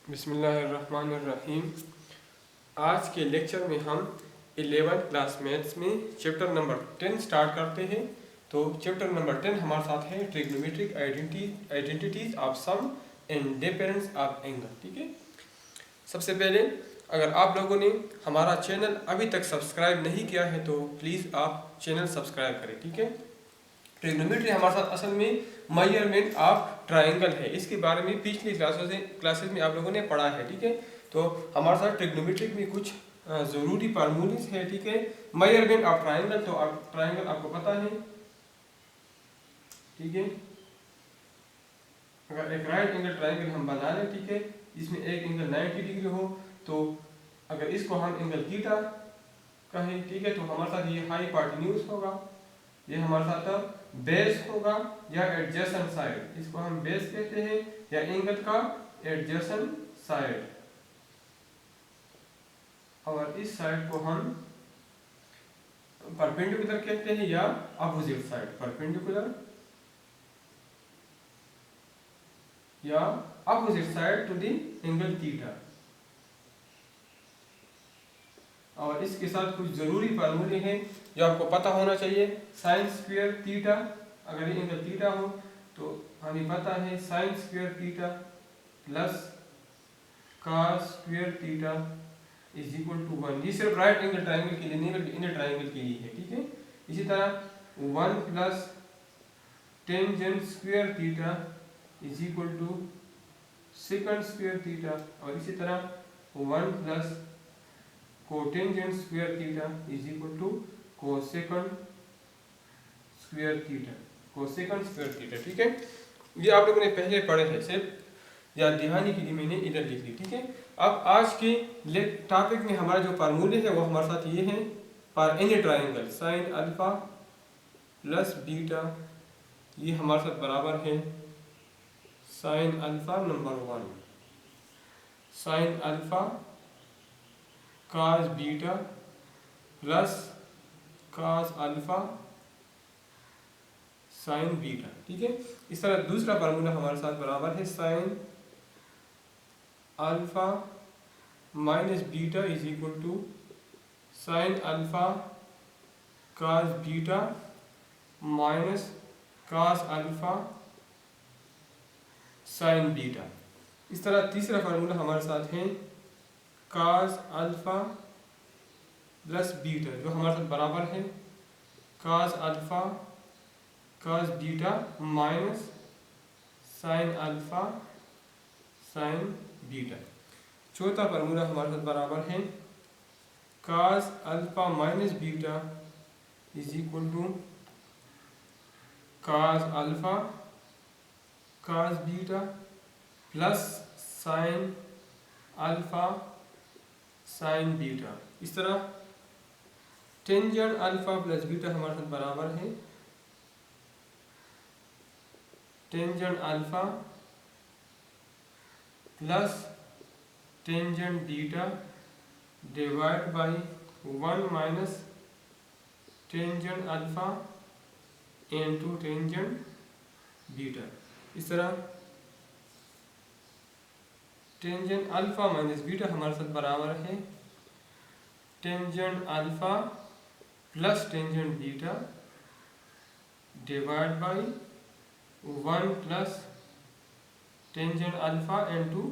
बिस्मिल्लाहिर्रहमानिर्रहीम। आज के लेक्चर में हम 11th क्लास मैथ्स में चैप्टर नंबर 10 स्टार्ट करते हैं। तो चैप्टर नंबर 10 हमारे साथ है trigonometric identities of sum and difference of angle. ठीक है, सबसे पहले अगर आप लोगों ने हमारा चैनल अभी तक सब्सक्राइब नहीं किया है तो प्लीज़ आप चैनल सब्सक्राइब करें। ठीक है, ट्रिग्नोमेट्री हमारे साथ असल में मेजरमेंट ऑफ ट्रायंगल है। इसके बारे में पिछली क्लासेस में आप लोगों ने पढ़ा है। ठीक है, तो हमारे साथ ट्रिग्नोमेट्री में कुछ ज़रूरी फार्मूलेस है। ठीक है, मेजरमेंट ऑफ ट्रायंगल, तो ट्रायंगल आपको पता है। ठीक है, अगर एक राइट एंगल ट्रायंगल हम बना लें, ठीक है, जिसमें एक एंगल 90 डिग्री हो, तो अगर इसको हम एंगल थीटा कहें, ठीक है, तो हमारे साथ ये हाइपोटेन्यूज होगा, ये हमारे साथ बेस होगा या एडजेसेंट साइड, इसको हम बेस कहते हैं, या एंगल का एडजेसेंट साइड, और इस साइड को हम परपेंडिकुलर कहते हैं या अपोजिट साइड, परपेंडिकुलर या opposite side to the angle theta. और इसके साथ कुछ जरूरी फार्मूले हैं जो आपको पता होना चाहिए। साइन स्क्वायर थीटा, अगर ये एंगल थीटा हो तो हमें पता है sine square theta plus cos square theta is equal to 1। ये सिर्फ राइट एंगल ट्रायंगल के लिए नहीं बल्कि इनर ट्रायंगल के लिए है। ठीक है, इसी तरह 1 plus tangent square theta is equal to secant square theta, और इसी तरह 1 plus cotangent square theta is equal to cosecant square theta, cosecant square theta. ठीक है, ये आप लोगों ने पहले पढ़े हैं, सिर्फ याद दिहानी के लिए मैंने इधर लिख ली। ठीक है, अब आज के टॉपिक में हमारा जो फार्मूले है वो हमारे साथ ये हैं। For any triangle sign alpha plus beta, ये हमारे साथ बराबर है sine alpha number 1, sign alpha cos beta plus cos alpha sine beta. ठीक है, इस तरह दूसरा फार्मूला हमारे साथ बराबर है sine alpha minus beta is equal to sine alpha cos beta minus cos alpha sine beta. इस तरह तीसरा फार्मूला हमारे साथ है cos अल्फा प्लस बीटा, जो हमारे साथ बराबर है cos alpha cos beta minus sine alpha sine beta. चौथा फार्मूला हमारे साथ बराबर है cos alpha minus beta is equal to cos alpha cos beta plus sine alpha sine beta. इस तरह टेंजेंट अल्फा प्लस बीटा हमारे साथ बराबर है tangent alpha plus tangent beta divide by 1 minus tangent alpha into tangent beta. इस तरह tangent alpha minus beta हमारे साथ बराबर है tangent alpha plus tangent beta divide by 1 plus tangent alpha into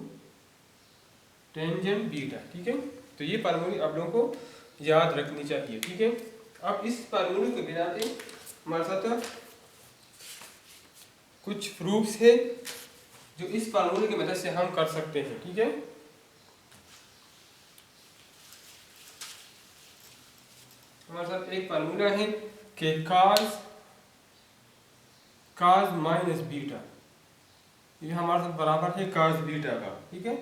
tangent beta. ठीक है, तो ये फार्मूले आप लोगों को याद रखनी चाहिए। ठीक है, अब इस फार्मूले को बनाते हमारे साथ कुछ प्रूफ्स है जो इस फार्मूले की मदद से हम कर सकते हैं। ठीक है, हमारे साथ एक फार्मूला है कि cos माइनस बीटा, ये हमारे साथ बराबर है cos बीटा का। ठीक है,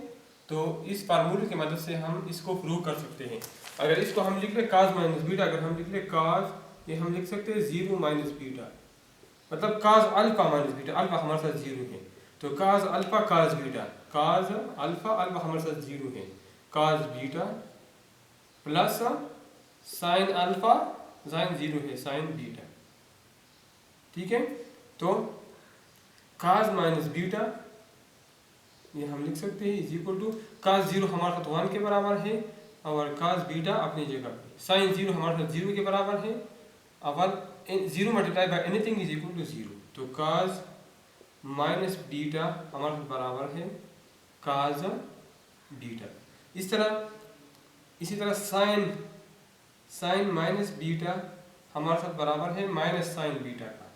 तो इस फार्मूले की मदद से हम इसको प्रूव कर सकते हैं। अगर इसको हम लिख ले cos माइनस बीटा, अगर हम लिख ले cos, ये हम लिख सकते हैं 0 माइनस बीटा, मतलब cos alpha minus beta, alpha हमारे साथ 0 है, तो cos alpha cos beta, cos alpha alpha हमारे साथ 0 है, cos beta plus sine alpha sign 0 है, साइन बीटा। ठीक है, तो cos माइनस बीटा ये हम लिख सकते हैं इज इक्वल टू cos 0 हमारे साथ 1 के बराबर है और cos बीटा अपनी जगह पे, sin 0 हमारे साथ 0 के बराबर है और 0 multiply by anything is equal to 0। तो cos माइनस बीटा हमारे साथ बराबर है cos बीटा। इसी तरह sin माइनस बीटा हमारे साथ बराबर है माइनस sin बीटा का,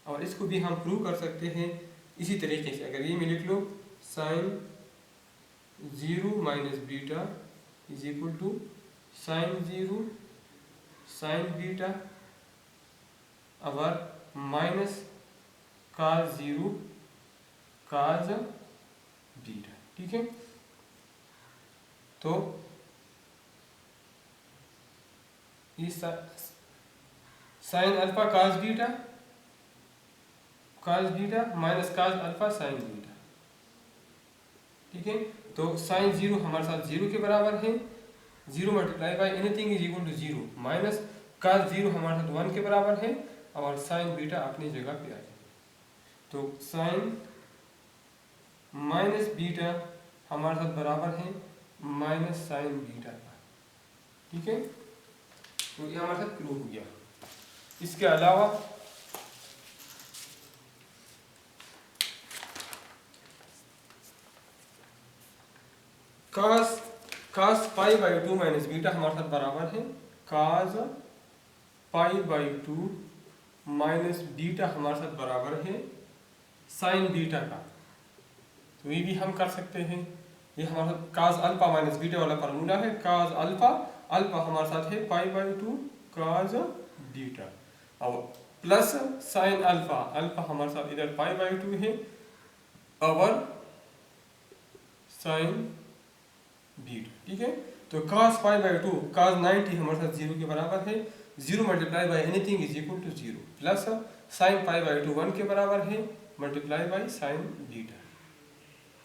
और इसको भी हम प्रूव कर सकते हैं इसी तरीके से। अगर ये मैं लिख लो sin 0 minus beta is equal to sin 0 sin beta और माइनस cos 0 cos बीटा। ठीक है, तो इस sin alpha cos beta minus cos alpha sin beta. ठीक है, तो sin 0 हमारे साथ 0 के बराबर है, 0 multiply by anything is equal to 0, minus cos 0 हमारे साथ 1 के बराबर है और sin बीटा अपनी जगह पे आ जाए। तो sin माइनस बीटा हमारे साथ बराबर है माइनस sin बीटा का। ठीक है, तो ये हमारे साथ प्रूव हो गया। इसके अलावा cos pi by 2 minus beta हमारे साथ बराबर है cos pi by 2 minus beta हमारे साथ बराबर है sin बीटा का। तो ये भी हम कर सकते हैं, ये हमारे साथ cos अल्फा माइनस बीटा वाला फार्मूला है। cos अल्फा हमारे साथ है पाई बाई 2 cos बीटा और प्लस sin अल्फा हमारे साथ इधर पाई बाई 2 है और sin बीटा। ठीक है, तो cos पाई बाई 2 cos 90 हमारे साथ 0 के बराबर है, 0 multiply by anything is equal to 0, plus sin pi by 2 1 के बराबर है multiply by sin beta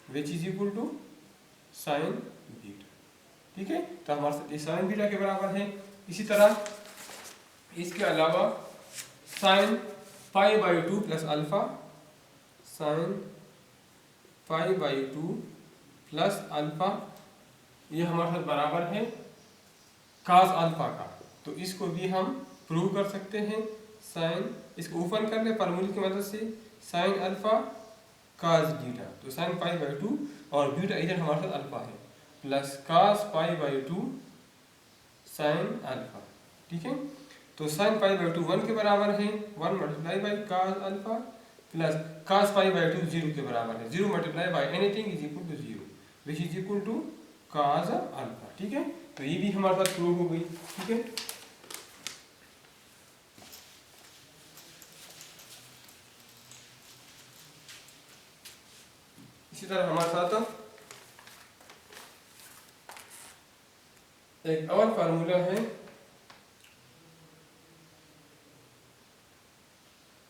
which is equal to sin beta. ठीक है, तो हमारे साथ ये sin बीटा के बराबर है। इसी तरह इसके अलावा sin pi by 2 plus alpha, sin pi by 2 plus alpha ये हमारे साथ बराबर है cos अल्फा का। तो इसको भी हम प्रूव कर सकते हैं, sin इसको ओपन कर ले फार्मूले की मदद से, sin अल्फा cos बीटा, तो sin पाई बाई 2 और बीटा इधर हमारे साथ अल्फा है plus cos pi by 2 sin alpha. ठीक है, तो sin पाई बाई 2 1 के बराबर है, 1 multiply by cos alpha plus cos pi by 2 0 के बराबर है, 0 multiply by anything is equal to 0 which is equal to cos alpha. ठीक है, तो ये भी हमारे साथ प्रूव हो गई। ठीक है, इसी तरह हमारे साथ एक और फार्मूला है,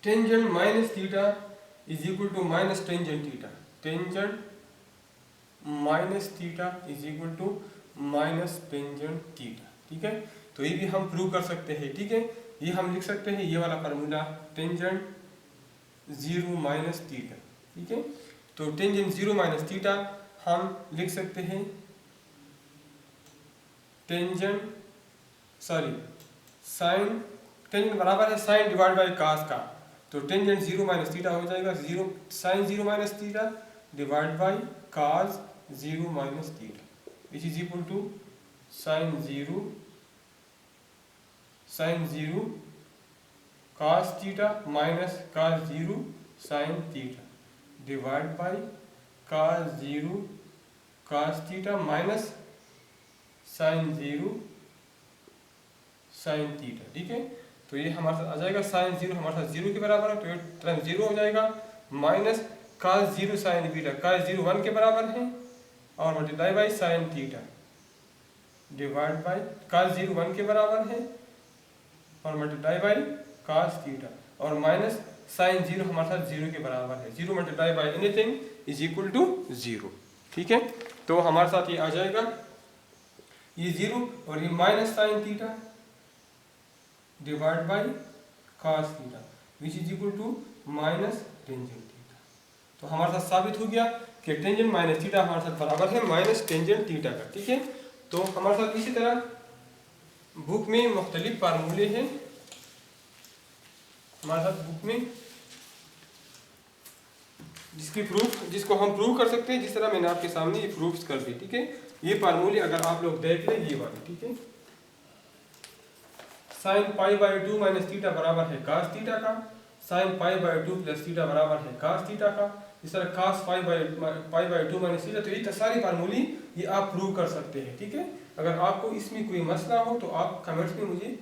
tangent minus theta is equal to minus tangent theta, tangent minus theta is equal to minus tangent theta. ठीक है, तो ये भी हम प्रूव कर सकते हैं। ठीक है, ये हम लिख सकते हैं ये वाला फार्मूला टेंजेंट 0 माइनस थीटा। ठीक है, तो टेंजेंट 0 माइनस थीटा हम लिख सकते हैं साइन टेंजेंट बराबर है साइन डिवाइड बाई cos का, तो टेंजेंट 0 माइनस थीटा हो जाएगा sine 0 minus theta divide by cos 0 minus theta which is equal to sine 0 cos theta minus cos 0 sine theta divide by cos 0 cos theta minus sine 0 sine theta. ठीक है, तो ये हमारे साथ आ जाएगा साइन 0 हमारे साथ 0 के बराबर है, तो ये टर्म 0 हो जाएगा, minus cos 0 sine beta, cos 0 1 के बराबर है और multiply by sine theta divide by cos 0 1 के बराबर है और मल्टीप्लाई बाई cos थीटा और माइनस साइन 0 हमारे साथ 0 के बराबर है, 0 multiply by anything is equal to 0। ठीक है, तो हमारे साथ ये आ जाएगा ये 0 और ये minus sine theta divide by cos theta which is equal to minus tangent theta. तो हमारे साथ साबित हो गया कि टेंजेंट माइनस थीटा हमारे साथ बराबर है माइनस टेंजेंट थीटा का। ठीक है, तो हमारे साथ इसी तरह बुक में मुख्तलिफ फार्मूले हैं, हमारे साथ बुक में जिसको हम प्रूव कर सकते हैं, जिस तरह मैंने आपके सामने ये प्रूफ्स कर दी। ठीक है, ये फार्मूले अगर आप लोग देख लें ये वाले, ठीक है, sine pi by 2 minus theta बराबर है कास थीटा का, sine pi by 2 plus theta बराबर है कास थीटा का, इस तरह कास पाई बाई 2 माइनस थीटा। तो ये सारी फार्मूले ये आप प्रूव कर सकते हैं। ठीक है, अगर आपको इसमें कोई मसला हो तो आप कमेंट्स में मुझे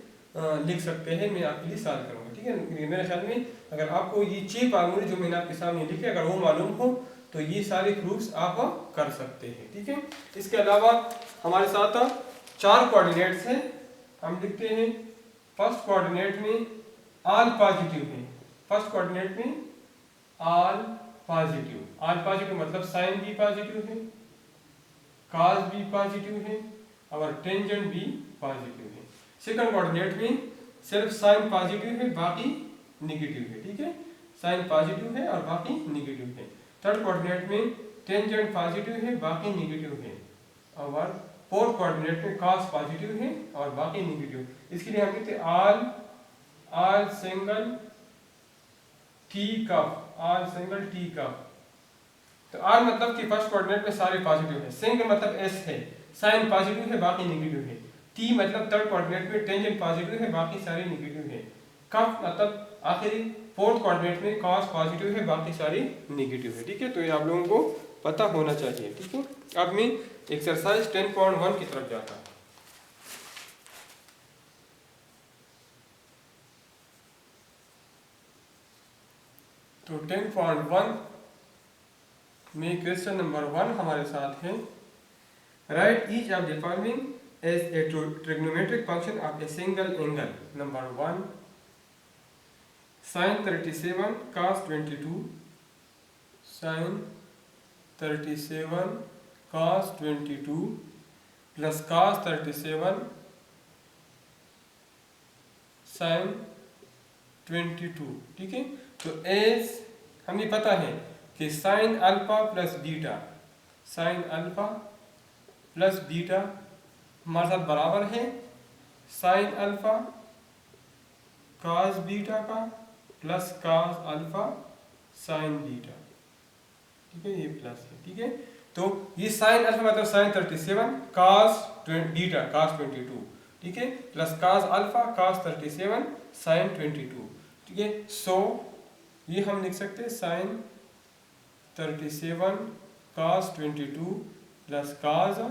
लिख सकते हैं, मैं आपके लिए सॉल्व करूँगा। ठीक है, मेरे ख्याल में अगर आपको ये 6 फार्मूले जो मैंने आपके सामने लिखे अगर वो मालूम हो तो ये सारे प्रूफ्स आप कर सकते हैं। ठीक है, इसके अलावा हमारे साथ 4 कोऑर्डिनेट्स हैं, हम लिखते हैं फर्स्ट कोऑर्डिनेट में ऑल पॉजिटिव है, फर्स्ट कोऑर्डिनेट में ऑल पॉजिटिव मतलब साइन भी पॉजिटिव है, कॉस भी पॉजिटिव है और टेंजेंट भी पॉजिटिव है। सेकंड कोऑर्डिनेट में सिर्फ साइन पॉजिटिव है बाकी नेगेटिव है। ठीक है, साइन पॉजिटिव है और बाकी नेगेटिव है। थर्ड कोऑर्डिनेट में टेंजेंट पॉजिटिव है बाकी नेगेटिव है और फोर्थ कोऑर्डिनेट में कॉस पॉजिटिव है और बाकी नेगेटिव। इसके लिए हम कहते हैं ऑल सिंगल टी कप। तो आर मतलब कि फर्स्ट कोऑर्डिनेट में सारे पॉजिटिव है, सिंगल मतलब एस है, साइन पॉजिटिव है बाकी नेगेटिव है, टी मतलब थर्ड कोऑर्डिनेट में टेंजेंट पॉजिटिव है बाकी सारे नेगेटिव है, कफ मतलब आखिरी फोर्थ कोऑर्डिनेट में कॉस पॉजिटिव है बाकी सारे नेगेटिव है। ठीक है, तो ये आप लोगों को पता होना चाहिए। ठीक है, अब मैं एक्सरसाइज 10.1 की तरफ जाता हूँ। तो 10.1 में क्वेश्चन नंबर 1 हमारे साथ है, write each of the following as a trigonometric function of a single angle. Number 1 sin 37 cos 22, sin 37 cos 22 plus cos 37 sin 22। ठीक है, तो एज हमें पता है कि sine alpha plus beta, sine alpha plus beta हमारे साथ बराबर है साइन अल्फा cos बीटा का plus cos alpha sine beta. ठीक है, ये प्लस है। ठीक है, तो ये साइन अल्फा मतलब साइन 37 cos बीटा cos 22। ठीक है, plus cos alpha cos 37 sine 22। ठीक है, सो ये हम लिख सकते हैं sine 37 cos 22 plus cos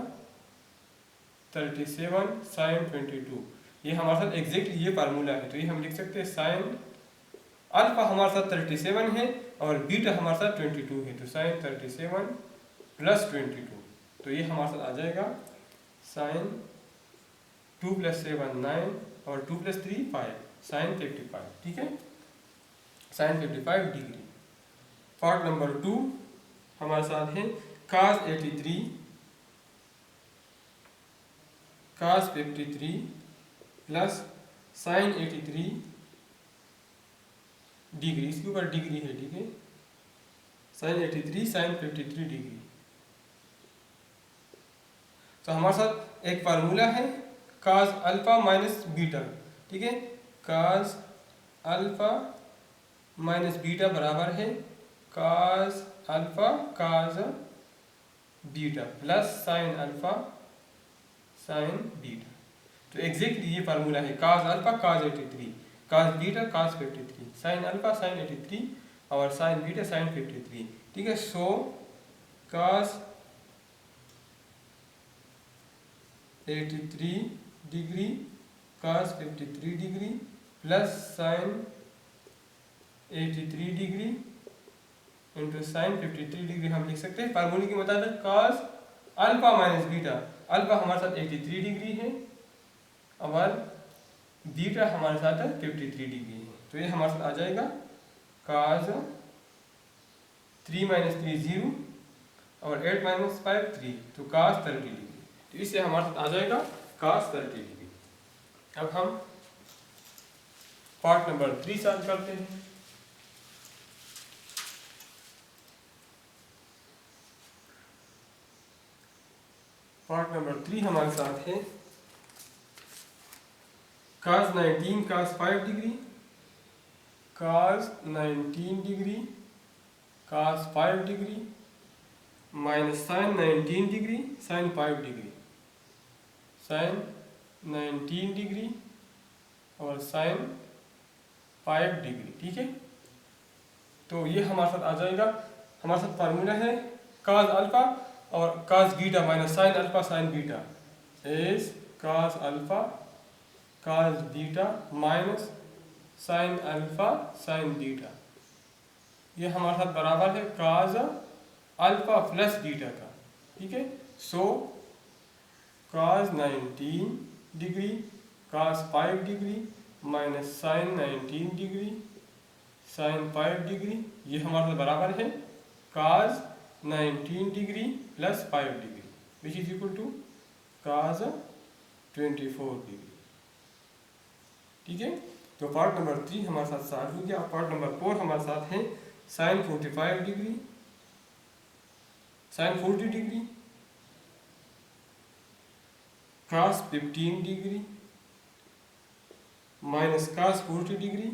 37 sine 22। ये हमारे साथ एग्जैक्टली ये फार्मूला है, तो ये हम लिख सकते हैं साइन अल्फा हमारे साथ 37 है और बीटा हमारे साथ 22 है, तो साइन 37 प्लस 22। तो ये हमारे साथ आ जाएगा साइन 2 प्लस 7 9 और 2 प्लस 3 5 साइन 55। ठीक है, साइन 55 डिग्री। पार्ट नंबर 2 हमारे साथ है cos 83 cos 53 plus sign 83 degree, इसके ऊपर डिग्री है। ठीक है, साइन 83 साइन 53 डिग्री। तो हमारे साथ एक फार्मूला है cos अल्फा माइनस बीटा। ठीक है, cos अल्फा माइनस बीटा बराबर है cos alpha cos beta plus sine alpha sine beta. तो एग्जैक्टली ये फार्मूला है cos alpha cos 83 cos beta cos 53 sign alpha sign 83 और साइन बीटा साइन 53। ठीक है, so cos 83 degree cos 53 degree plus sign 83 degree into sine 53 degree हम लिख सकते हैं फार्मूले के मुताबिक cos alpha minus beta. Alpha हमारे साथ 83 डिग्री है और बीटा हमारे साथ 53 डिग्री है, तो ये हमारे साथ आ जाएगा cos 3 माइनस 3 0 और 8 माइनस 5 3, तो cos 30 डिग्री। तो इससे हमारे साथ आ जाएगा cos 30 डिग्री। अब हम पार्ट नंबर 3 सॉल्व करते हैं। पार्ट नंबर 3 हमारे साथ है cos 19 cos 5 degree, cos 19 degree cos 5 degree minus sin 19 degree sin 5 degree, sin 19 degree और sin 5 डिग्री। ठीक है, तो ये हमारे साथ आ जाएगा। हमारे साथ फार्मूला है cos अल्फा और cos beta minus sin alpha sin beta is cos alpha cos beta minus sin alpha sin beta. ये हमारे साथ बराबर है cos अल्फा प्लस बीटा का। ठीक है, so cos 19 degree cos 5 degree minus sin 19 degree sin 5 degree, ये हमारे साथ बराबर है cos 19 degree plus 5 degree which is equal to cos 24 degree. ठीक है, तो पार्ट नंबर 3 हमारे साथ सॉल्व हो गया। पार्ट नंबर 4 हमारे साथ है sin 45 degree sin 40 degree cos 15 degree minus cos 40 degree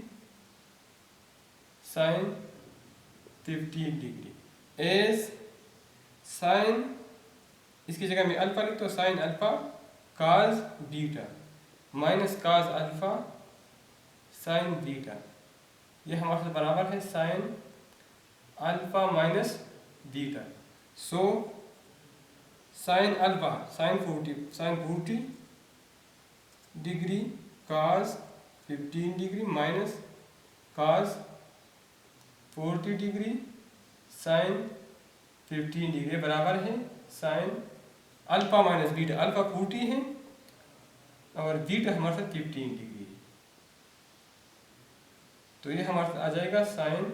sin 15 degree as sin, इसकी जगह में अल्फा लिख तो sin alpha cos beta minus cos alpha sin beta, ये हमारे साथ बराबर है sin alpha minus beta. So sin alpha sin 40 degree cos 15 degree minus cos 40 degree sin 15 degree बराबर है sin alpha minus beta. Alpha 40 है और बीटा हमारे साथ 15 डिग्री है, तो ये हमारे साथ आ जाएगा sin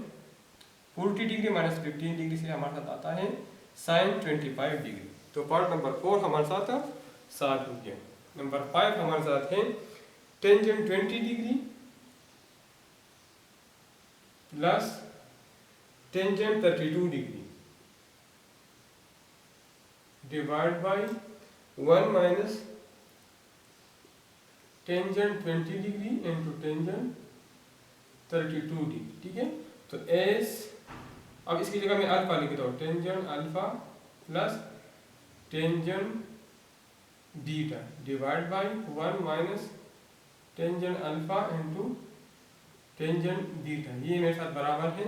40 डिग्री माइनस 15 डिग्री से हमारे साथ आता है sin 25 डिग्री। तो पार्ट नंबर 4 हमारे साथ सॉल्व हो गया। नंबर 5 हमारे साथ है tangent 20 degree plus tangent 32 degree divide by 1 minus tangent 20 degree into tangent 32 degree. ठीक है, तो एस, अब इसकी जगह में अल्फा लिख दो, tangent alpha plus tangent beta divide by 1 minus tangent alpha into tangent beta, ये मेरे साथ बराबर है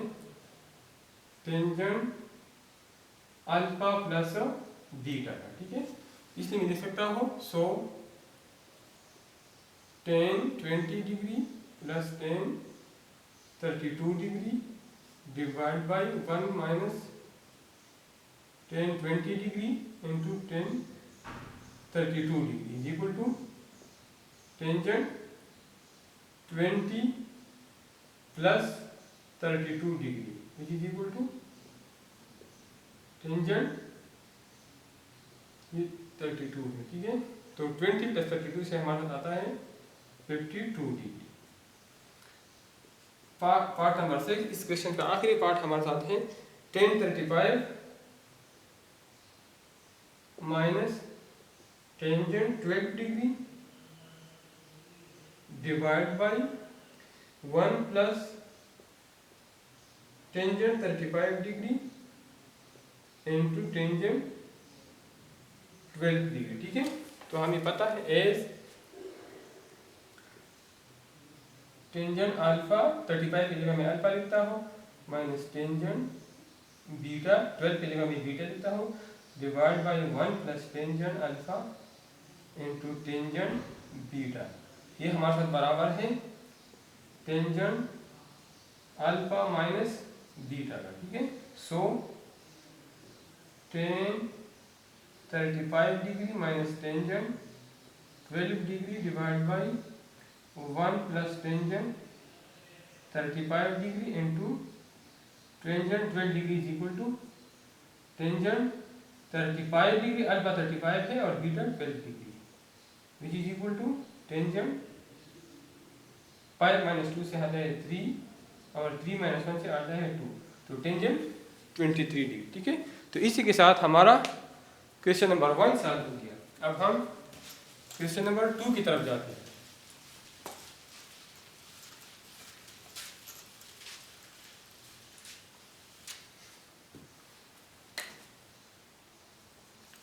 टेंजेंट अल्फा प्लस बीटा का। ठीक है, इसलिए मैं लिख सकता हूँ so tan 20 degree plus tan 32 degree divide by 1 minus tan 20 degree into tan 32 degree is equal to tangent 20 plus 32 degree which is equal to tangent 32 है। ठीक है, तो 20 प्लस 32 से हमारे साथ आता है 52 डिग्री। पार्ट नंबर 6, इस क्वेश्चन का आखिरी पार्ट हमारे साथ है tan 35 minus tangent 12 degree divide by 1 plus tangent 35 degree into tangent 12 degree. ठीक है, तो हमें पता है एज टेंजेंट अल्फा 35 की जगह मैं अल्फा लिखता हूँ माइनस टेंजेंट बीटा 12 की जगह मैं बीटा लिखता हूँ divide by 1 plus tangent alpha into tangent beta, ये हमारे साथ बराबर है टेंजेंट अल्फा माइनस बीटा का। ठीक है, so tan 35 degree minus tangent 12 degree divide by 1 plus tangent 35 degree into tangent 12 degree is equal to tangent 35 degree, alpha 35 है और beta 12 degree which is equal to tangent 5 minus 2 से आता है 3 और 3 minus 1 से आता है 2, तो टेंजेंट 23 डिग्री। ठीक है, तो इसी के साथ हमारा क्वेश्चन नंबर 1 सॉल्व हो गया। अब हम क्वेश्चन नंबर 2 की तरफ जाते हैं।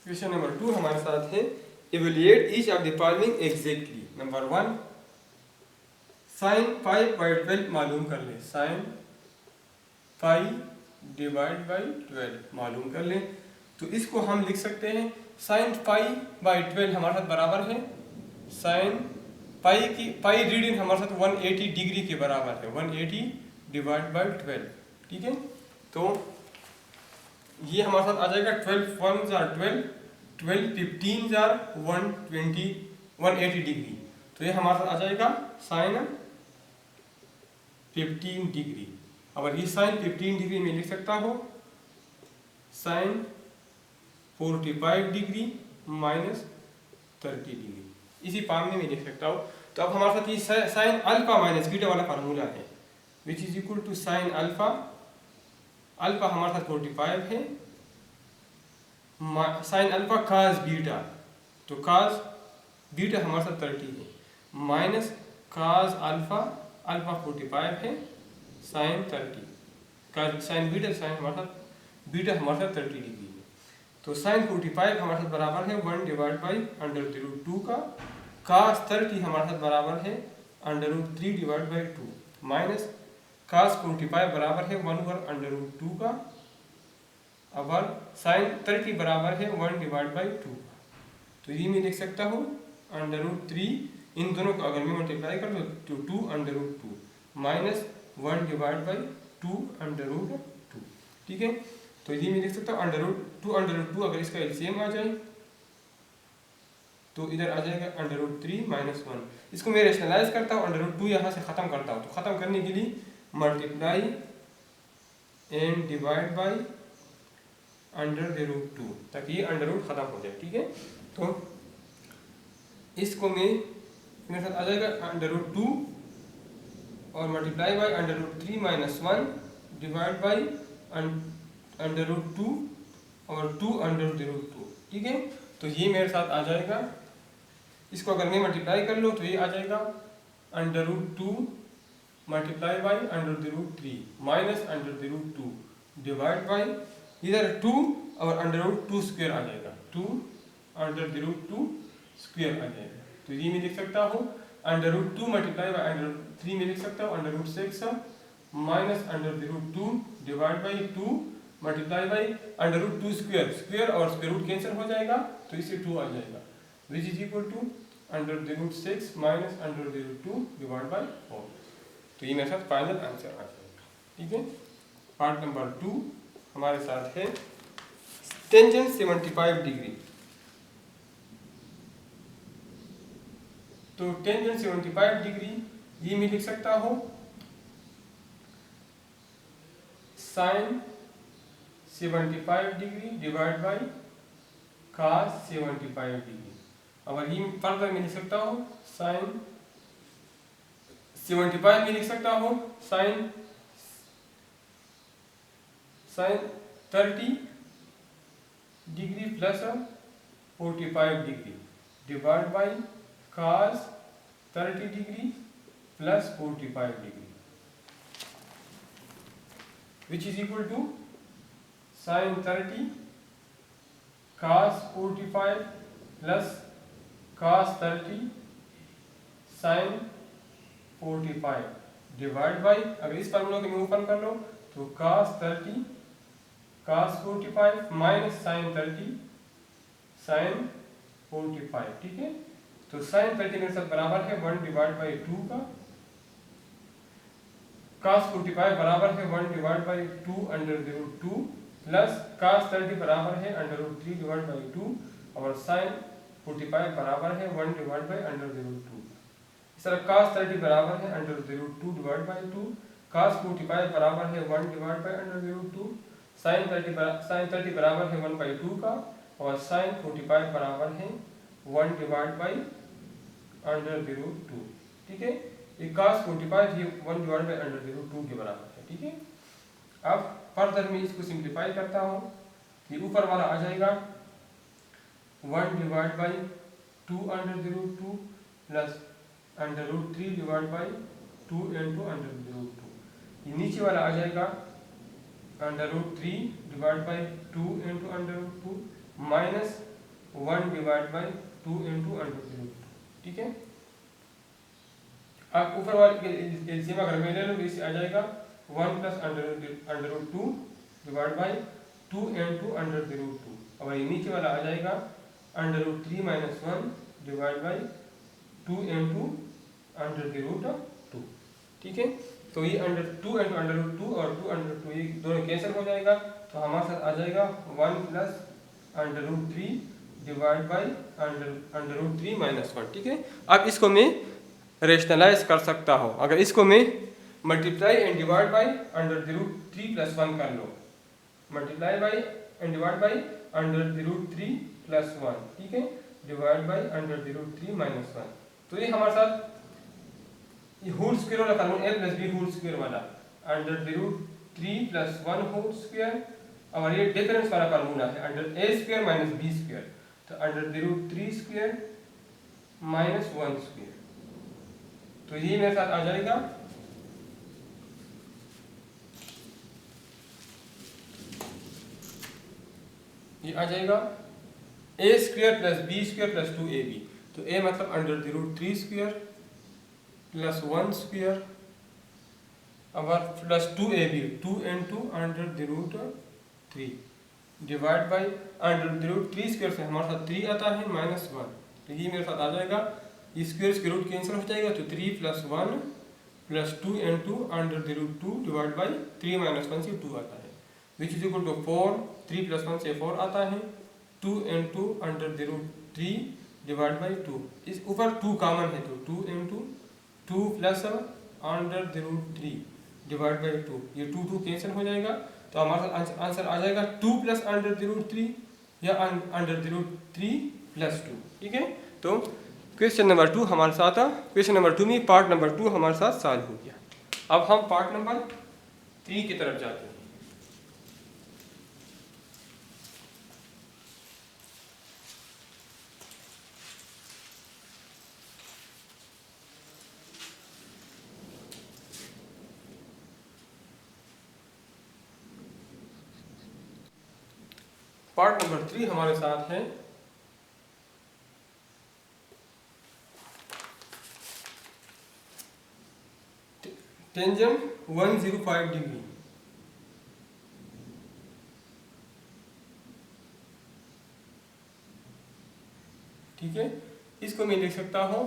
क्वेश्चन नंबर 2 हमारे साथ है, evaluate each of the following exactly. Number 1, sine 5/12 मालूम कर लें। साइन 5/12 मालूम कर लें। तो इसको हम लिख सकते हैं, साइन 5/12 हमारे साथ बराबर है, साइन पाई रीडियन हमारे साथ 180 डिग्री के बराबर है, 180/12। ठीक है, तो ये हमारे साथ आ जाएगा 12 1 जार 12, 12 15 जार 120 180 डिग्री। तो ये हमारे साथ आ जाएगा साइन 15 डिग्री। अब ये साइन 15 डिग्री में लिख सकता हूँ साइन 45 डिग्री माइनस 30 डिग्री, इसी फॉर्म में लिख सकता हूँ। तो अब हमारे साथ ये साइन अल्फा माइनस बीटा वाला फार्मूला है, which is equal to sine alpha. Alpha हमारे साथ 45 है, साइन अल्फा काज बीटा, तो काज बीटा हमारे साथ 30 है, माइनस काज अल्फा, अल्फा 45 है, साइन 30, काज साइन बीटा, साइन हमारे साथ बीटा हमारे साथ 30 डिग्री है। तो साइन 45 हमारे साथ बराबर है 1/√2 का, काज 30 हमारे साथ बराबर है √3/2, माइनस काज 45 बराबर है 1/√2 का, अब साइन 30 बराबर है 1/2। तो ये मैं लिख सकता हूँ √3, इन दोनों को अगर मैं मल्टीप्लाई कर दूँ तो 2√2 माइनस 1/2 √2। ठीक है, तो ये मैं लिख सकता हूँ √2 अगर इसका एलसीएम आ जाए तो इधर आ जाएगा √3 माइनस 1। इसको मैं रेशनलाइज करता हूँ, √2 यहाँ से ख़त्म करता हूँ। तो ख़त्म करने के लिए मल्टीप्लाई एंड डिवाइड बाई √2 ताकि ये √, ख़त्म हो जाए। ठीक है, तो इसको मेरे साथ आ जाएगा √2 और multiply by √3 minus 1 divide by √2 और 2 √2। ठीक है, तो ये मेरे साथ आ जाएगा, इसको अगर मैं मल्टीप्लाई कर लूँ तो ये आ जाएगा √2 multiply by √3 minus √2 divide by इधर 2 और √2 स्क्वायर आ जाएगा, 2 √2 स्क्वायर आ जाएगा। तो ये मैं लिख सकता हूँ √2 मल्टीप्लाई बाई √3 में लिख सकता हूँ √6 minus √2 divide by 2 multiply by √2 square, square और स्क्वायर रूट कैंसिल हो जाएगा तो इससे 2 आ जाएगा, which is equal to √6 minus √2 divide by 4। तो ये मेरे साथ फाइनल आंसर आ जाएगा। ठीक है, पार्ट नंबर 2 हमारे साथ है टेंजेंट 75 डिग्री। तो टेंजेंट 75 डिग्री ये मैं लिख सकता हूँ sine 75 degree divide by cos 75 degree. अब ये फर्दर मैं लिख सकता हूँ साइन 75 में लिख सकता हूँ sine 30 degree plus 45 degree divide by cos 30 degree plus 45 degree, which is equal to sine 30 cos 45 plus cos 30 sine 45 divide by, अगर इस फार्मूला को मैं ओपन कर लो तो cos 30 cos 45 minus sine 30 sine 45। ठीक है, तो साइन 30 मेरे साथ बराबर है 1/2 का, cos 45 बराबर है 1/2 √2 प्लस cos 30 बराबर है √3/2 और sin 45 बराबर है 1/2। इस तरह cos 30 बराबर है √2/2, cos 45 बराबर है 1/2, sin 30 बराबर है 1/2 का और sin 45 बराबर है 1/2। ठीक है, ये cos 45 ये 1/2 के बराबर है। ठीक है, अब फर्दर मैं इसको सिंप्लीफाई करता हूँ, ये ऊपर वाला आ जाएगा 1 divide by 2 under the root 2 plus under root 3 divide by 2 into under the root 2। ये नीचे वाला आ जाएगा under root 3 divide by 2 into under root 2 minus 1 divide by 2 into under the root 2। ठीक है, अब ऊपर वाले एलसीएम अगर मैं ले लूँ तो इससे आ जाएगा 1 plus under root 2 divide by 2 into under the root 2। और ये नीचे वाला आ जाएगा under root 3 minus 1 divide by 2 into under the root 2। ठीक है, तो ये अंडर 2 इंटू अंडर रूट 2 और 2 अंडर 2 ये दोनों कैंसिल हो जाएगा, तो हमारे साथ आ जाएगा 1 plus under root 3 divide by under root 3 minus 1। ठीक है, अब इसको मैं रेशनलाइज कर सकता हूँ। अगर इसको मैं multiply and divide by under the root 3 plus 1 कर लो, multiply by and divide by under the root 3 plus 1। ठीक है, divide by under the root 3 minus 1। तो ये हमारे साथ ये होल स्क्वायर वाला formula a plus B whole square वाला under the root 3 plus 1 whole square, और ये डिफरेंस वाला फार्मूला है under a square minus b square, तो under the root 3 square minus 1 square. तो ये मेरे साथ आ जाएगा ये आ जाएगा a square plus b square plus 2ab। तो a मतलब under the root 3 square plus 1 square और plus 2ab 2 into under the root 3 divide by under the root 3 square से हमारे साथ 3 आता है माइनस 1। तो ये मेरे साथ आ जाएगा, ये स्क्वायर के रूट कैंसिल हो जाएगा, तो 3 plus 1 plus 2 into under the root 2 divide by 3 minus 1 से 2 आता है, which is equal to 4। 3 plus 1 से 4 आता है, 2 into under the root 3 divide by 2। इस ऊपर 2 कॉमन है, तो 2 into 2 plus under the root 3 divide by 2, ये 2 2 कैंसिल हो जाएगा, तो हमारा आंसर आ जाएगा 2 प्लस अंडर द रूट 3 या अंडर द रूट 3 प्लस 2। ठीक है, तो क्वेश्चन नंबर 2 हमारे साथ क्वेश्चन नंबर 2 में पार्ट नंबर 2 हमारे साथ सॉल्व हो गया। अब हम पार्ट नंबर 3 की तरफ जाते हैं। पार्ट नंबर 3 हमारे साथ है टेंजेंट 105 डिग्री। ठीक है, इसको मैं लिख सकता हूं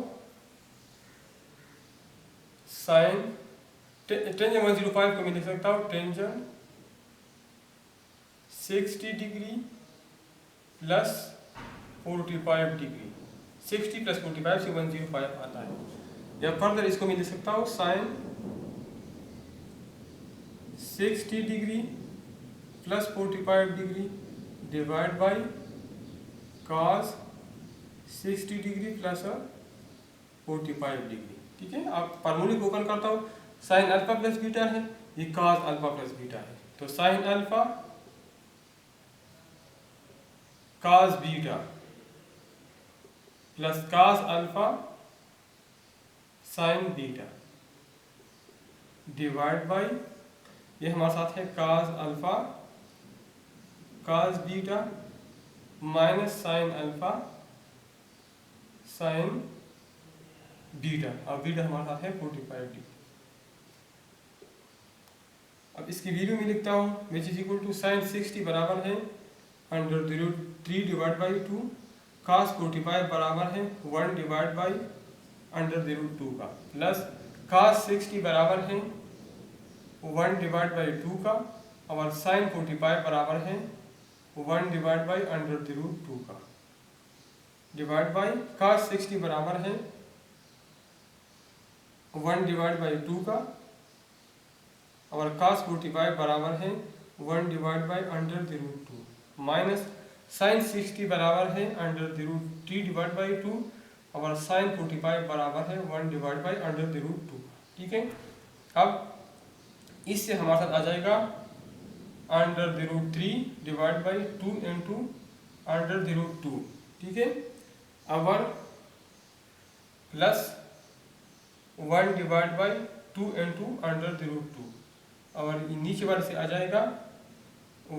साइन टेंजेंट 105 को मैं लिख सकता हूं tangent 60 degree plus 45 degree. 60 plus 45 से 105 आता है। या फर्दर इसको मैं लिख सकता हूँ sine 60 degree plus 45 degree divide by cos 60 degree plus 45 degree. ठीक है, आप फार्मूले को ओपन करता हूँ, साइन अल्फा प्लस बीटा है, ये कॉस अल्फा प्लस बीटा है, तो sign alpha cos beta plus cos alpha sin beta divide by ये हमारे साथ है cos alpha cos beta minus sin alpha sin beta, और बीटा हमारे साथ है 45 डिग्री। अब इसकी वैल्यू में लिखता हूँ which is equal to sine 60 बराबर है under the root 3 divide by 2, cos 45 बराबर है 1 divide by under the root 2 का, प्लस cos 60 बराबर है 1 डिवाइड बाई 2 का, और sin 45 बराबर है 1 divide by under the root 2 का, डिवाइड बाई cos 60 बराबर है 1 डिवाइड बाई 2 का, और cos 45 बराबर है 1 divide by under the root 2, minus sine 60 बराबर है under the root 3 divide by 2, और साइन 45 बराबर है 1 divide by under the root 2। ठीक है, अब इससे हमारे साथ आ जाएगा under the root 3 divide by 2 into under the root 2। ठीक है। Our plus 1 divide by 2 into under the root 2, और नीचे वाले से आ जाएगा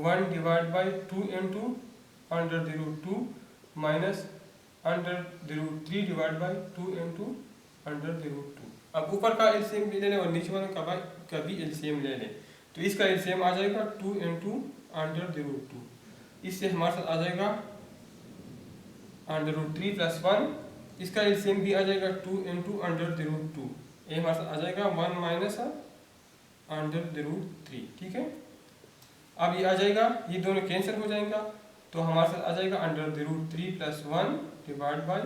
1 divide by 2 into under the root 2 minus under the root 3 divide by 2 into under the root 2। अब ऊपर का एलसीएम भी ले लें और नीचे वाले का भी एलसीएम ले लें, तो इसका एलसीएम आ जाएगा 2 इंटू अंडर द रूट 2। इससे हमारे साथ आ जाएगा अंडर रूट 3 प्लस 1, इसका एलसीएम भी आ जाएगा 2 इंटू अंडर द रूट 2, ये हमारे साथ आ जाएगा 1 माइनस अंडर द रूट 3, ठीक है। अब ये आ जाएगा, ये दोनों कैंसिल हो जाएगा, तो हमारे साथ आ जाएगा under the root 3 plus 1 divide by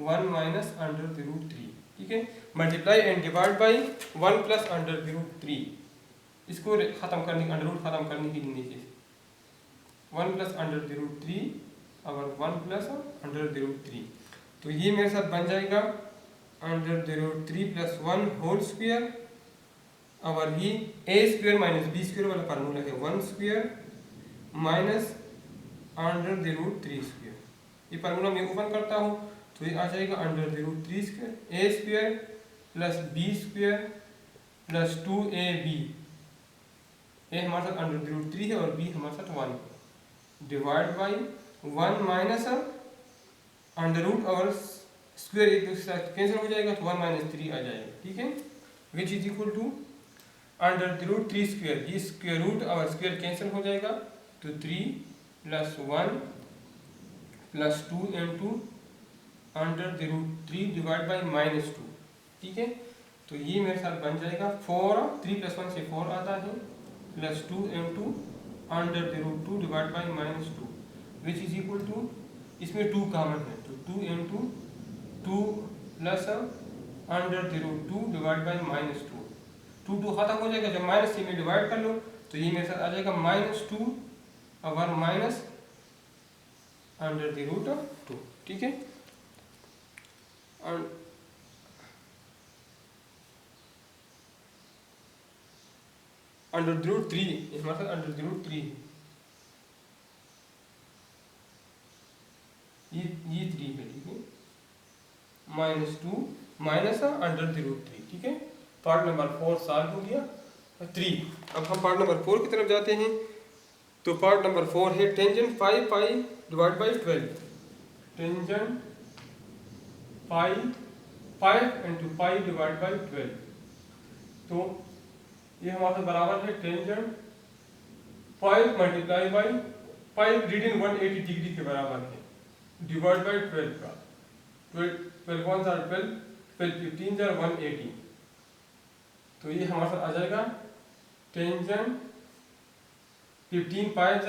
1 minus under the root 3, ठीक है। Multiply and divide by 1 plus under the root 3, इसको खत्म करने, अंडर रूट खत्म करने के लिए नीचे 1 प्लस अंडर द रूट 3 और 1 प्लस अंडर द रूट 3, तो ये मेरे साथ बन जाएगा under the root 3 plus 1 whole square, और ये A square minus B square वाला फार्मूला है 1 square minus under the root 3 square. ये फार्मूला मैं ओपन करता हूँ तो ये आ जाएगा under the root 3 square A square plus B square plus 2ab, A हमारे साथ अंडर द रूट 3 है और बी हमारे साथ 1 divide by 1 minus under root और स्क्वायर एक दूसरे के साथ कैंसिल हो जाएगा, तो 1 माइनस 3 आ जाएगा, ठीक है। Which is equal to under the root 3 square, ये स्क्वायर रूट और स्क्वायर कैंसिल हो जाएगा, तो 3 plus 1 plus 2 into under the root 3 divide by minus 2, ठीक है। तो ये मेरे साथ बन जाएगा 4, 3 प्लस 1 से 4 आता है, plus 2 into under the root 2 divide by minus 2, which is equal to, इसमें 2 कॉमन है, तो 2 into 2 plus under the root 2 divide by minus 2, 2 खत्म हो जाएगा, जब माइनस से में डिवाइड कर लो तो ये मेरे साथ आ जाएगा -2 और माइनस अंडर द रूट 2, ठीक है। अंडर द रूट 3 हमारे साथ अंडर द रूट 3 ये 3 है, ठीक है, -2 माइनस अंडर द रूट 3, ठीक है। पार्ट नंबर 4 सॉल्व हो गया 3। अब हम पार्ट नंबर 4 की तरफ जाते हैं, तो पार्ट नंबर 4 है tangent 5 pi divide by 12, tangent 5 into pi divide by 12, तो ये हमारे बराबर है tangent 5 multiply by 5 reading 180 degree के बराबर है, डिवाइड बाई 12 का 12 1 12 12 15 180, तो ये हमारे साथ आ जाएगा टेंजेंट 15 5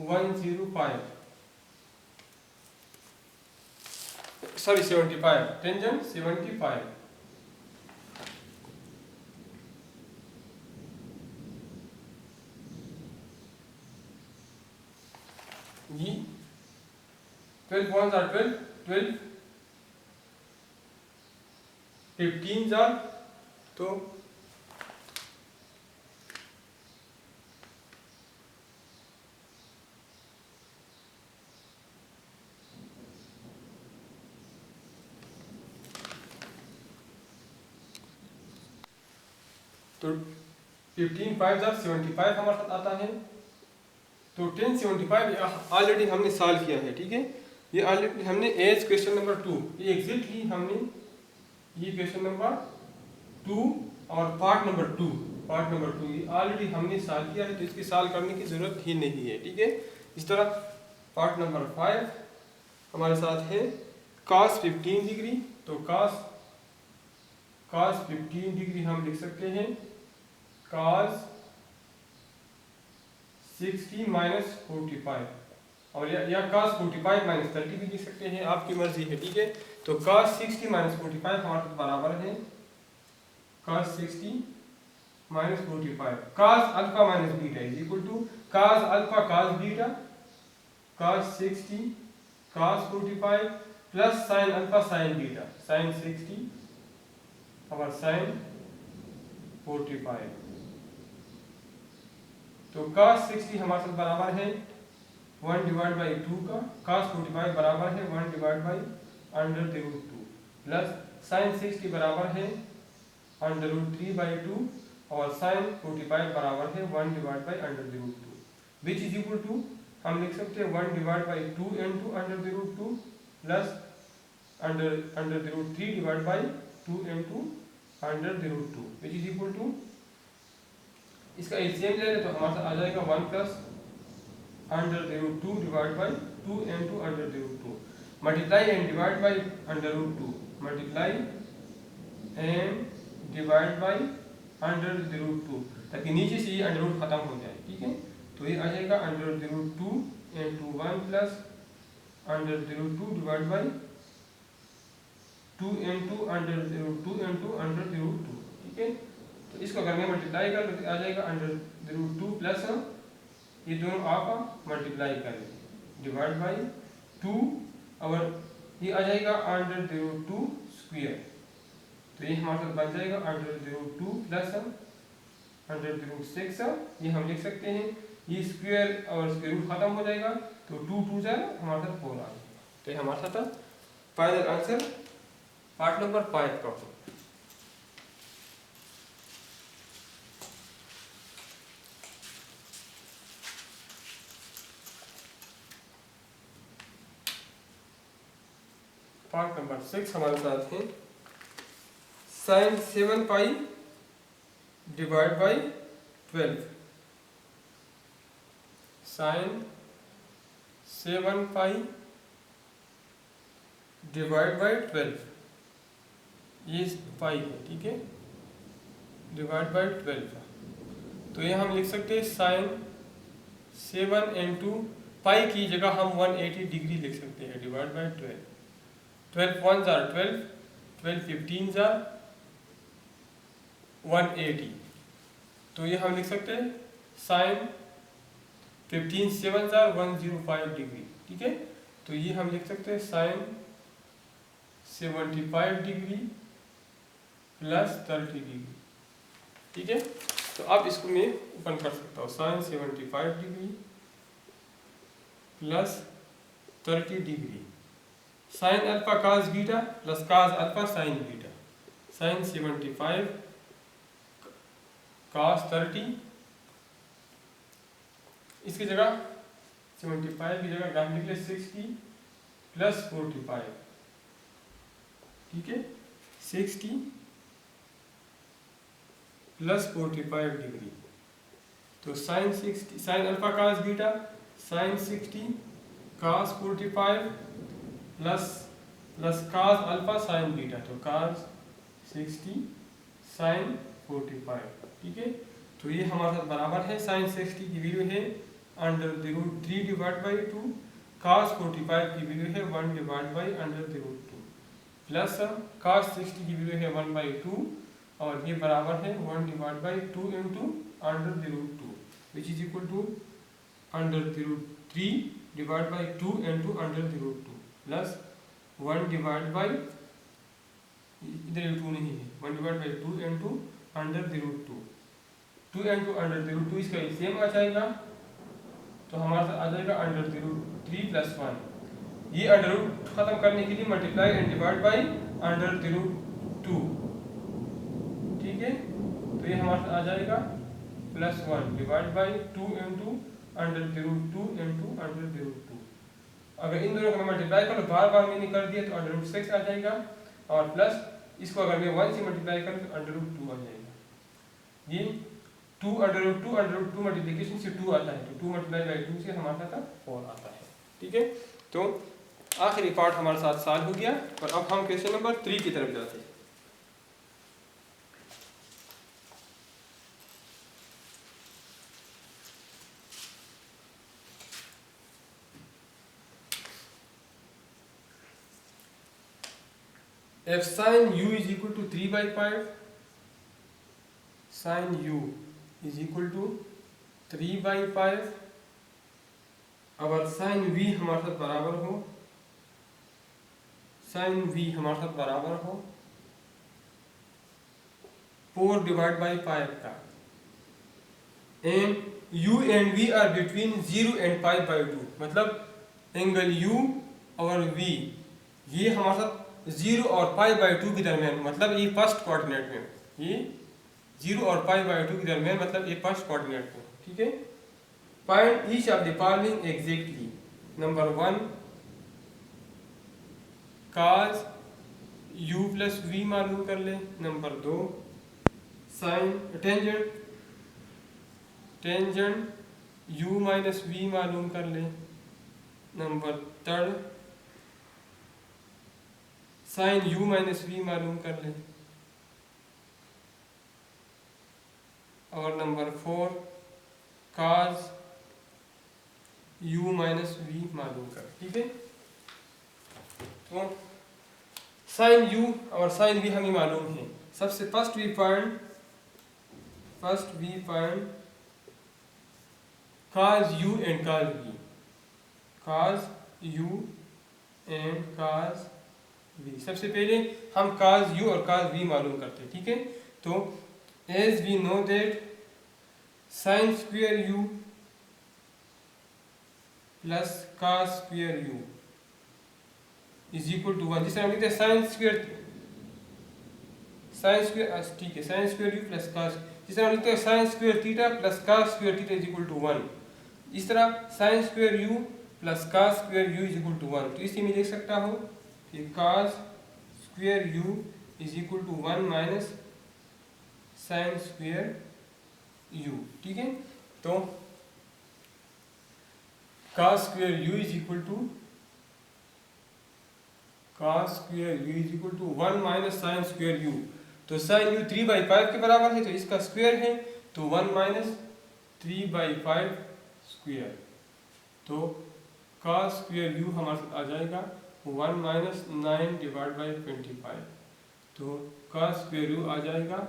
105, सॉरी 75, टेंजेंट 75, ये 12 1 12 12 15 तो तो 15 5 75 हमारे साथ आता है, तो 1075 ऑलरेडी हमने सॉल्व किया है, ठीक है। ये ऑलरेडी हमने एज क्वेश्चन नंबर 2, ये एग्जैक्टली हमने ये क्वेश्चन नंबर 2 और पार्ट नंबर 2 ये ऑलरेडी हमने सॉल्व किया है, तो इसकी सॉल्व करने की ज़रूरत ही नहीं है, ठीक है। इस तरह पार्ट नंबर 5 हमारे साथ है cos 15 डिग्री, तो cos 15 डिग्री हम लिख सकते हैं cos 60 माइनस 45, और या cos 45 माइनस 30 भी लिख सकते हैं, आपकी मर्जी है, ठीक है। तो cos 60 माइनस 45 हमारे बराबर है cos 60 minus 45, cos alpha minus beta is equal to cos alpha cos beta, cos 60 cos 45 plus sin alpha sin beta, sin 60 और sin 45, तो cos 60 हमारे साथ बराबर है 1 डिवाइड बाई 2 का cos 45 बराबर है 1 divide by under the root 2 plus sine 60 बराबर है अंडर रूट 3 बाई 2 और साइन 45 बराबर है 1 divide by under the root 2 which is equal to हम लिख सकते हैं 1 divide by 2 into under the root 2 plus under the root 3 divide by 2 into under the root 2 which is equal to इसका LCM ले लें तो हमारे साथ आ जाएगा 1 plus under the root 2 divide by 2 into under the root 2 multiply and divide by under root 2 multiply and divide by under the root 2 ताकि नीचे से ये अंडर रूट खत्म हो जाए। ठीक है, तो ये आ जाएगा under the root 2 into 1 plus under the root 2 divide by 2 into under the root 2 into under the root 2। ठीक है, तो इसको अगर मैं मल्टीप्लाई कर तो आ जाएगा अंडर द रूट 2 प्लस ये दोनों आप मल्टीप्लाई कर डिवाइड बाई 2 और ये आ जाएगा अंडर द रूट 2 स्क्वायर। तो ये हमारे साथ बन जाएगा under the root 2 plus under the root 6। ये हम लिख सकते हैं ये स्क्वायर और स्क्वायर रूट खत्म हो जाएगा तो 2 2 जा हमारे साथ 4 आ जाएगा। तो ये हमारे साथ फाइनल आंसर पार्ट नंबर 5 का हो। पार्ट नंबर 6 हमारे साथ है sine 7 pi divide by 12। Sine 7 pi divide by 12 ये पाई है। ठीक है, डिवाइड बाई 12 तो ये हम लिख सकते हैं साइन 7 इंटू पाई की जगह हम 180 डिग्री लिख सकते हैं डिवाइड बाई 12। 12 1 जार 12 12 15 जार 180 तो ये हम लिख सकते हैं साइन 15 7 जार 105 डिग्री। ठीक है, तो ये हम लिख सकते हैं साइन 75 डिग्री प्लस 30 डिग्री। ठीक है, तो अब इसको मैं ओपन कर सकता हूँ sine 75 degree plus 30 degree sine alpha cos beta plus cos alpha sine beta sine 75 cos 30 इसकी जगह 75 की जगह हम लिख ले 60 प्लस 45। ठीक है, 60 प्लस 45 डिग्री तो sine 60 sine alpha cos beta sine 60 cos 45 plus cos alpha sine beta तो काज 60 साइन 45। ठीक है, तो ये हमारे साथ बराबर है साइन 60 की वैल्यू है under the root 3 divide by 2 cos 45 की वैल्यू है 1 divide by under the root 2 plus cos 60 की वैल्यू है 1 बाई 2 और ये बराबर है 1 divide by 2 into under the root 2 which is equal to under the root 3 divide by 2 into under the root 2 plus 1 divide by इधर 2 नहीं है 1 divide by 2 into under the root 2 2 into under the root 2 इसका LCM आ जाएगा तो हमारे साथ आ जाएगा अंडर द रूट 3 प्लस 1। ये अंडर रूट खत्म करने के लिए multiply and divide by under the root 2। ठीक है, तो ये हमारे साथ आ जाएगा plus 1 divide by 2 into under the root 2 into under the root 2। अगर इन दोनों को मैं मल्टीप्लाई करूँ बार बार मैंने कर दिया तो अंडर रूट 6 आ जाएगा और प्लस इसको अगर मैं 1 से मल्टीप्लाई करूँ तो अंडर रूट 2 आ जाएगा। ये 2 अंडर रूट 2 मल्टीप्लिकेशन से 2 आता है तो 2 मल्टीप्लाई बाई 2 से हमारे साथ 4 आता है। ठीक है, तो आखिरी पार्ट हमारे साथ सॉल्व हो गया और अब हम क्वेश्चन नंबर 3 की तरफ जाते हैं। If sin u is equal to 3 by 5, sin u is equal to 3 by 5, अगर sin v हमारे साथ बराबर हो sin v हमारे साथ बराबर हो 4 डिवाइड बाई 5 का and u and v are between 0 and pi by 2, मतलब एंगल u और v ये हमारे साथ 0 और पाई बाई 2 के दरमियान, मतलब ये फर्स्ट कोऑर्डिनेट में, ये 0 और पाई बाई 2 के दरमियान, मतलब ये फर्स्ट कोऑर्डिनेट में, ठीक है। Find each of the following exactly. Number 1 cos u plus v मालूम कर ले। Number 2 sine tangent u minus v मालूम कर ले। Number 3 sine u minus v मालूम कर ले। और number 4 cos u minus v मालूम कर, ठीक है। तो साइन u और साइन v हमें मालूम है। सबसे first we find cos u and cos v, cos u and cos v। सबसे पहले हम cos u और cos v मालूम करते हैं, ठीक है। तो as we know that sine square u plus cos square u is equal to 1। जिसे हम लिखते हैं साइन स्क्वायर, ठीक है, sine square u plus cos, जिसे हम लिखते हैं sine square theta plus cos square theta is equal to 1। इस तरह sine square u plus cos square u is equal to 1। तो इसी में लिख सकता हूँ कि cos square u is equal to 1 minus sine square u, ठीक है। तो cos square u is equal to 1 minus sine square u। तो साइन u 3/5 के बराबर है, तो इसका स्क्वायर है, तो 1 माइनस 3/5 स्क्वायर। तो cos स्क्वायर u हमारे साथ आ जाएगा 1 माइनस 9 डिवाइड बाई 25। तो cos स्क्वायर u आ जाएगा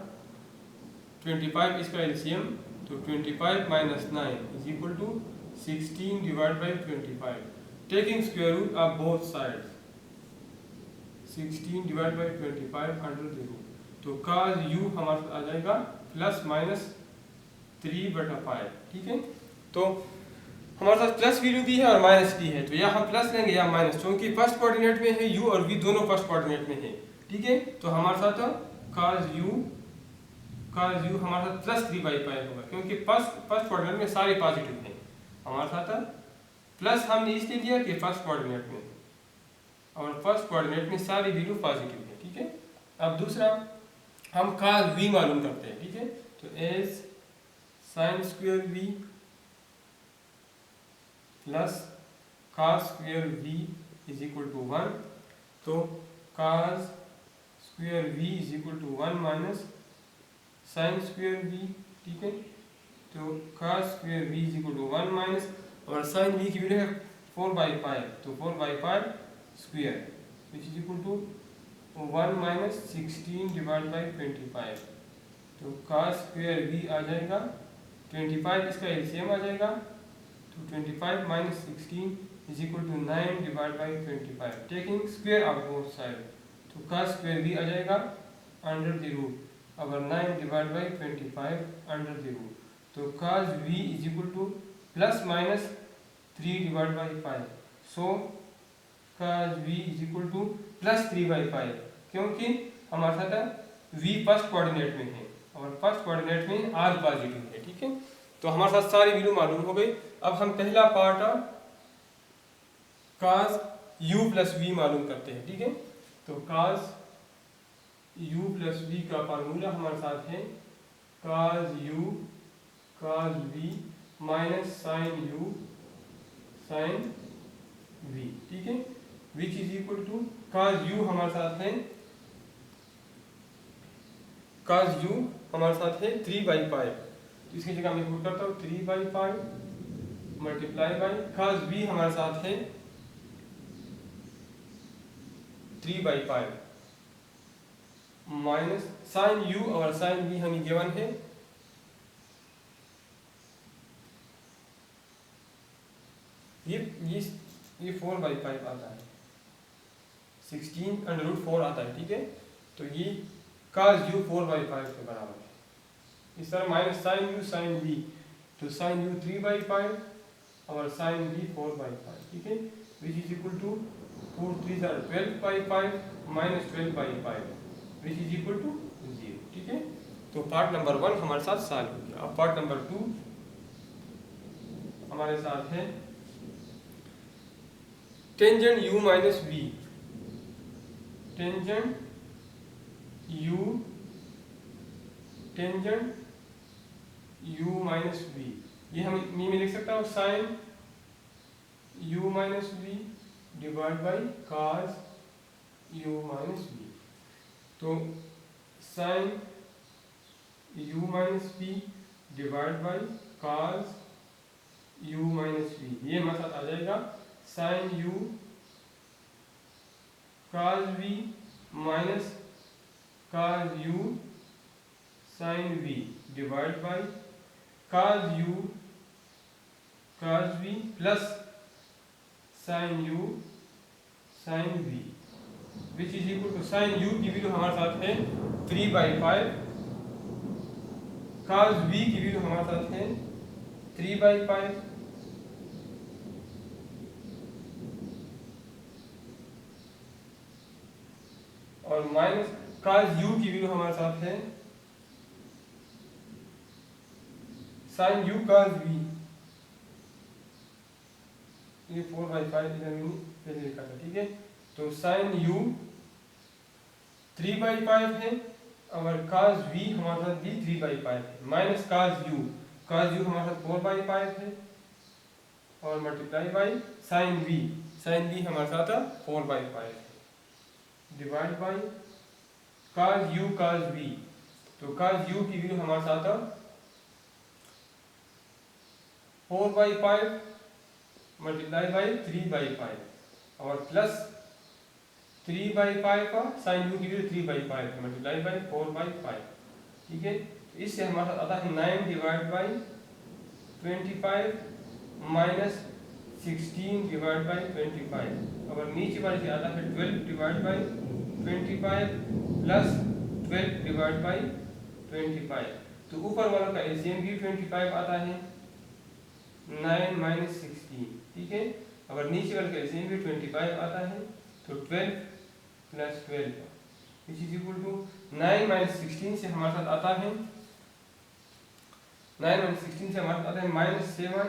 25, इसका एलसीएम, तो 25 minus 9 is equal to 16 divide by 25। Taking square root of both sides, 16 divide by 25 under the root. तो cos u हमारे साथ आ जाएगा प्लस माइनस 3/5, ठीक है। तो हमारे साथ प्लस वैल्यू भी है और माइनस भी है, तो या हम प्लस लेंगे या माइनस, क्योंकि फर्स्ट कोऑर्डिनेट में है u और v दोनों फर्स्ट कोऑर्डिनेट में है, ठीक है। तो हमारे साथ cos u हमारे साथ प्लस 3/5 होगा, क्योंकि फर्स्ट कोऑर्डिनेट में सारे पॉजिटिव हैं। हमारे साथ प्लस हमने इसलिए दिया कि फर्स्ट कोऑर्डिनेट में, और फर्स्ट कोऑर्डिनेट में सारी वैल्यू पॉजिटिव है, ठीक है। अब दूसरा हम cos v मालूम करते हैं, ठीक है। तो as sine square v plus cos square v is equal to 1। तो cos square v is equal to 1 minus sine square v, ठीक है। तो cos square v is equal to 1 minus, और साइन v की वैल्यू है 4/5, तो 4/5 square which is equal to 1 minus 16 divide by 25। तो cos square v आ जाएगा 25, इसका एलसीएम आ जाएगा, तो 25 minus 16 is equal to 9 divide by 25। Taking square of both side, तो cos स्क्वायर v आ जाएगा अंडर द रूट, अगर 9 divide by 25 under the root. तो cos v is equal to plus minus 3 divide by 5। So cos v is equal to plus 3/5, क्योंकि हमारे साथ v first coordinate में है और फर्स्ट कोऑर्डिनेट में r पॉजिटिव है, ठीक है। तो हमारे साथ सारी वैल्यू मालूम हो गई। अब हम पहला part cos u plus v मालूम करते हैं, ठीक है। तो cos u प्लस v का फार्मूला हमारे साथ है cos u cos v minus sine u sine v, ठीक है, which is equal to cos u हमारे साथ है, cos u हमारे साथ है 3/5। तो इसकी जगह मैं पुट करता हूँ 3/5 मल्टीप्लाई बाई cos v हमारे साथ है 3/5 माइनस साइन u और साइन v हमें गिवन है, ये 4/5 आता है, 16√4 आता है, ठीक है। तो ये cos u 4/5 के बराबर है। इस तरह minus sine u sine v, तो साइन u 3/5 और साइन v 4/5, ठीक है, which is equal to 4 3 12/5 minus 12/5 which is equal to 0, ठीक है। तो पार्ट नंबर 1 हमारे साथ सॉल्व हो गया। अब पार्ट नंबर 2 हमारे साथ है tangent u minus v, tangent u minus v, ये हम मी में लिख सकता हूँ sine u minus v divide by cos u minus v। तो sine u minus v divide by cos u minus v, ये हमारे साथ आ जाएगा sine u cos v minus cos u sine v divide by cos u cos v plus sine u sine v which is equal to sine u की value हमारे साथ है 3/5, cos v की वैल्यू हमारे साथ है 3/5 और माइनस cos u की वैल्यू हमारे साथ है साइन u cos v, ये 4/5 इधर मैंने पहले लिखा था, ठीक है। तो साइन u 3/5 है और cos v हमारे साथ भी 3/5 है, माइनस cos u हमारे साथ 4/5 है और मल्टीप्लाई बाई साइन v हमारे साथ 4/5 है divide by cos u cos v। तो cos u की वैल्यू हमारे साथ 4/5 मल्टीप्लाई बाई 3/5 और प्लस 3/5 का साइन u की वैल्यू 3/5 मल्टीप्लाई बाई 4/5, ठीक है। तो इससे हमारे साथ आता है 9 divide by 25 minus 16 divide by 25 और नीचे वाले से आता है 12 divide by 25 plus 12 divide by 25। तो ऊपर वाला का एलसीएम भी 25 आता है 9 माइनस 16, ठीक है। अगर नीचे वाले का एलसीएम भी 25 आता है तो 12 plus 12 which is equal to 9 minus 16 से हमारे साथ आता है 9 माइनस 16 से हमारे साथ आता है माइनस 7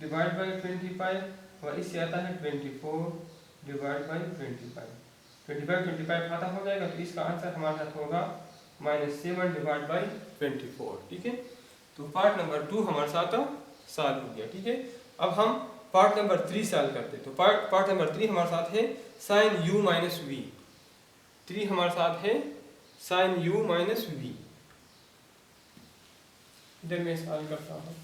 डिवाइड बाई 25 और इससे आता है 24 डिवाइड बाई 25 खाता हो जाएगा। तो इसका आंसर हमारे साथ होगा -7 डिवाइड बाई 24, ठीक है। तो पार्ट नंबर 2 हमारे साथ सॉल्व हो गया, ठीक है। अब हम पार्ट नंबर 3 सॉल्व करते हैं। तो पार्ट नंबर 3 हमारे साथ है साइन u माइनस v, 3 हमारे साथ है साइन u माइनस v। इधर मैं सॉल्व करता हूँ।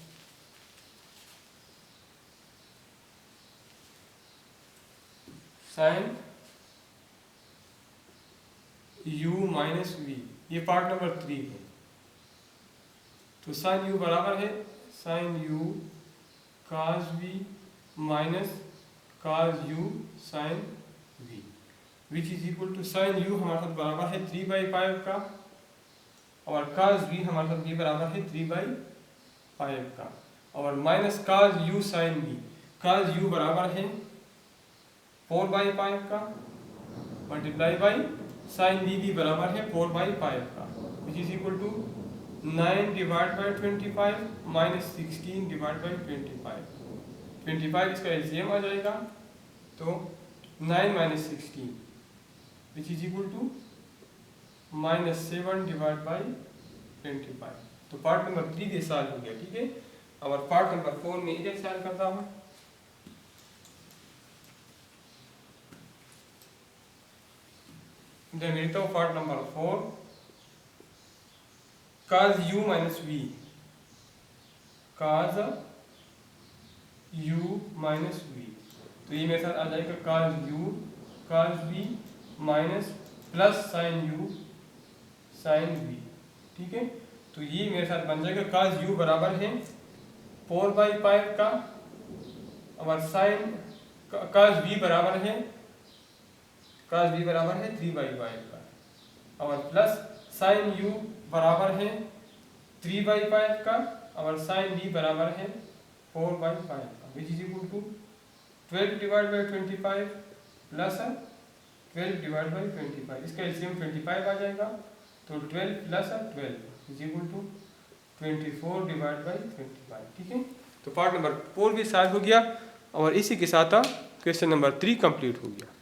साइन u माइनस v, ये पार्ट नंबर 3 है। तो साइन u बराबर है sine u cos v minus cos u sine v which is equal to sine u हमारे साथ बराबर है 3/5 का और cos v हमारे साथ ये बराबर है 3/5 का और minus cos u sine v, cos u बराबर है 4/5 का मल्टीप्लाई बाई साइन v भी बराबर है 4/5 का which is equal to 9 divide by 25 minus 16 divide by 25 इसका एलसीएम आ जाएगा। तो 9 minus 16 which is equal to -7 divide by 25। तो पार्ट नंबर 3 ये सॉल्व हो गया, ठीक है। और पार्ट नंबर 4 में इधर सॉल्व करता हूँ। इधर लिखता हूँ part number 4 cos u minus v, cos u minus v। तो ये मेरे साथ आ जाएगा cos u cos v minus plus sine u sine v, ठीक है। तो ये मेरे साथ बन जाएगा cos u बराबर है 4/5 का और साइन cos v बराबर है 3/5 का और प्लस साइन u बराबर है 3/5 का और साइन बी बराबर है 4/5 which is equal to 12 divide by 25 plus 12 divide by 25, इसका एलसीएम 25 आ जाएगा, तो 12 plus 12 is equal to 24 divide by 25। ठीक है, तो पार्ट नंबर 4 भी सॉल्व हो गया और इसी के साथ क्वेश्चन नंबर 3 कंप्लीट हो गया।